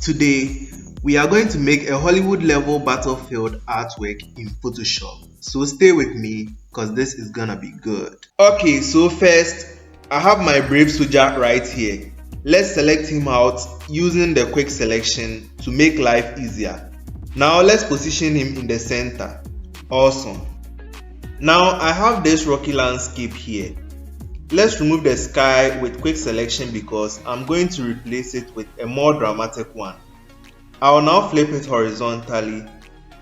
Today, we are going to make a Hollywood level battlefield artwork in Photoshop. So stay with me because this is gonna be good. Okay, so first, I have my Brave Soldier right here. Let's select him out using the quick selection to make life easier. Now let's position him in the center. Awesome. Now I have this rocky landscape here. Let's remove the sky with quick selection because I'm going to replace it with a more dramatic one. I will now flip it horizontally,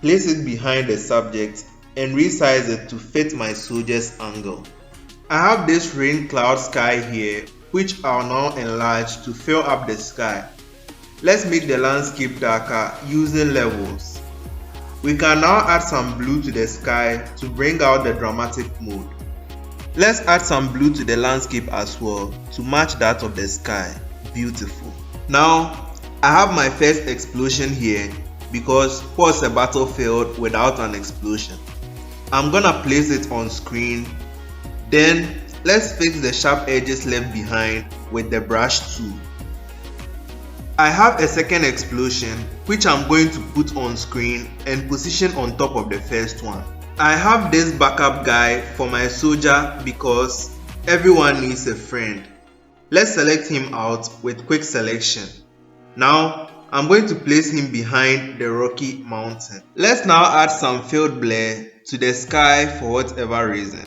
place it behind the subject and resize it to fit my soldier's angle. I have this rain cloud sky here which I'll now enlarge to fill up the sky. Let's make the landscape darker using levels. We can now add some blue to the sky to bring out the dramatic mode. Let's add some blue to the landscape as well to match that of the sky. Beautiful. Now, I have my first explosion here because what's a battlefield without an explosion? I'm gonna place it on screen. Then, let's fix the sharp edges left behind with the brush tool. I have a second explosion which I'm going to put on screen and position on top of the first one. I have this backup guy for my soldier because everyone needs a friend. Let's select him out with quick selection. Now I'm going to place him behind the rocky mountain. Let's now add some field blur to the sky for whatever reason.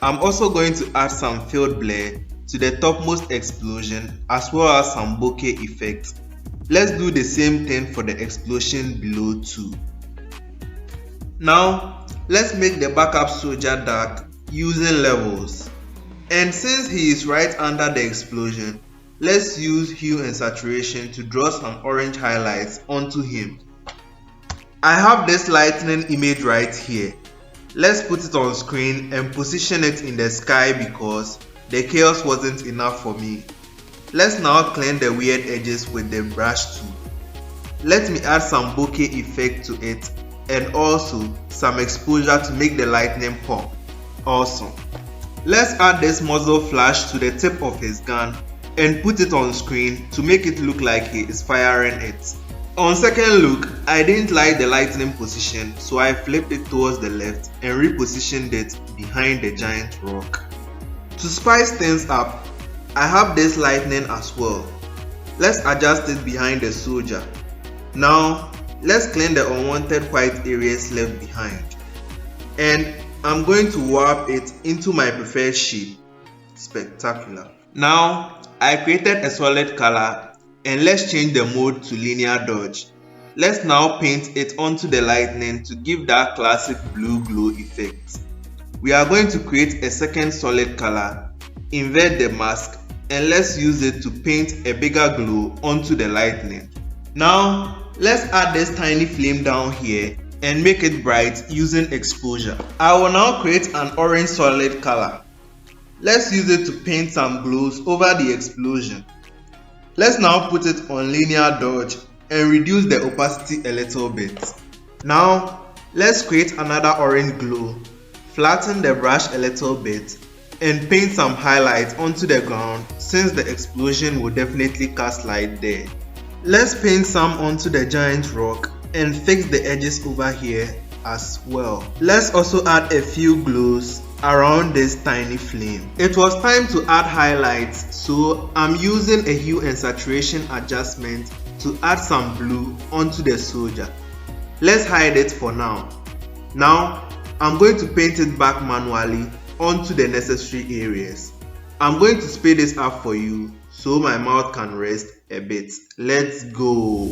I'm also going to add some field blur to the topmost explosion as well as some bokeh effect. Let's do the same thing for the explosion below too. Now let's make the backup soldier dark using levels. And since he is right under the explosion, let's use hue and saturation to draw some orange highlights onto him. I have this lightning image right here. Let's put it on screen and position it in the sky because the chaos wasn't enough for me. Let's now clean the weird edges with the brush tool. Let me add some bokeh effect to it and also some exposure to make the lightning pop. Awesome. Let's add this muzzle flash to the tip of his gun and put it on screen to make it look like he is firing it. On second look, I didn't like the lightning position, so I flipped it towards the left and repositioned it behind the giant rock. To spice things up, I have this lightning as well. Let's adjust it behind the soldier. Now, let's clean the unwanted white areas left behind. And I'm going to warp it into my preferred shape. Spectacular. Now, I created a solid color and let's change the mode to linear dodge. Let's now paint it onto the lightning to give that classic blue glow effect. We are going to create a second solid color, invert the mask, and let's use it to paint a bigger glow onto the lightning. Now, let's add this tiny flame down here and make it bright using exposure. I will now create an orange solid color. Let's use it to paint some glows over the explosion. Let's now put it on linear dodge and reduce the opacity a little bit. Now, let's create another orange glow, flatten the brush a little bit, and paint some highlights onto the ground since the explosion will definitely cast light there. Let's paint some onto the giant rock and fix the edges over here as well. Let's also add a few glows around this tiny flame. It was time to add highlights, so I'm using a hue and saturation adjustment to add some blue onto the soldier. Let's hide it for now. Now, I'm going to paint it back manually onto the necessary areas. I'm going to speed this up for you so my mouth can rest a bit. Let's go.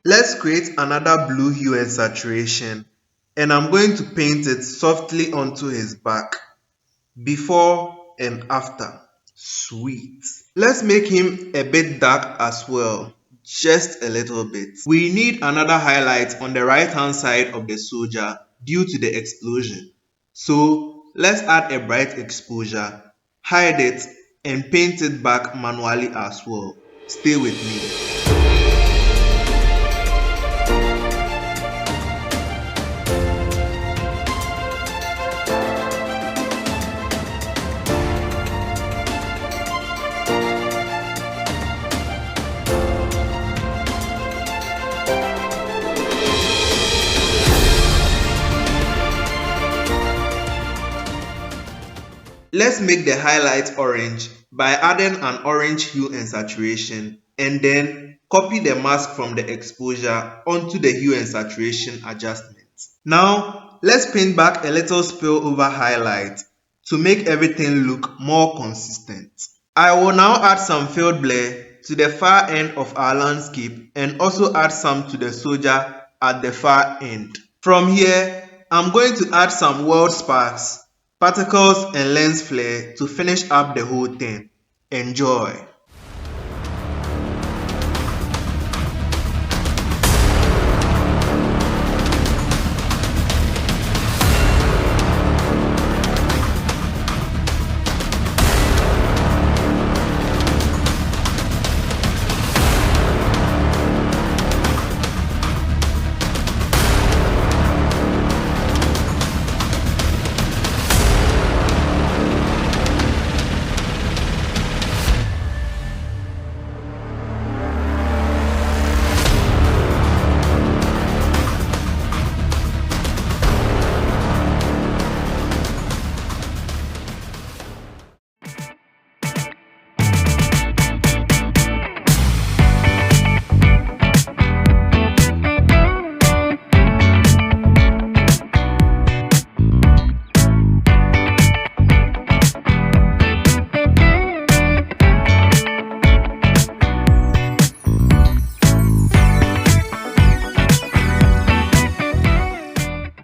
Let's create another blue hue and saturation, and I'm going to paint it softly onto his back, before and after. Sweet. Let's make him a bit dark as well, just a little bit. We need another highlight on the right hand side of the soldier, due to the explosion. So let's add a bright exposure, hide it, and paint it back manually as well. Stay with me. Let's make the highlight orange by adding an orange hue and saturation, and then copy the mask from the exposure onto the hue and saturation adjustment. Now let's paint back a little spill over highlight to make everything look more consistent. I will now add some field blur to the far end of our landscape and also add some to the soldier at the far end. From here, I'm going to add some world sparks, particles and lens flare to finish up the whole thing. Enjoy!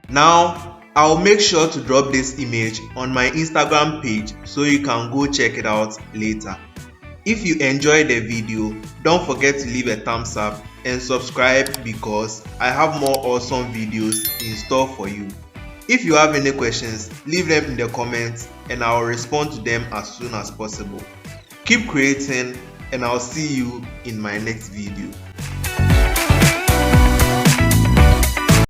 Now, I'll make sure to drop this image on my Instagram page so you can go check it out later. If you enjoyed the video, don't forget to leave a thumbs up and subscribe because I have more awesome videos in store for you. If you have any questions, leave them in the comments and I'll respond to them as soon as possible. Keep creating and I'll see you in my next video.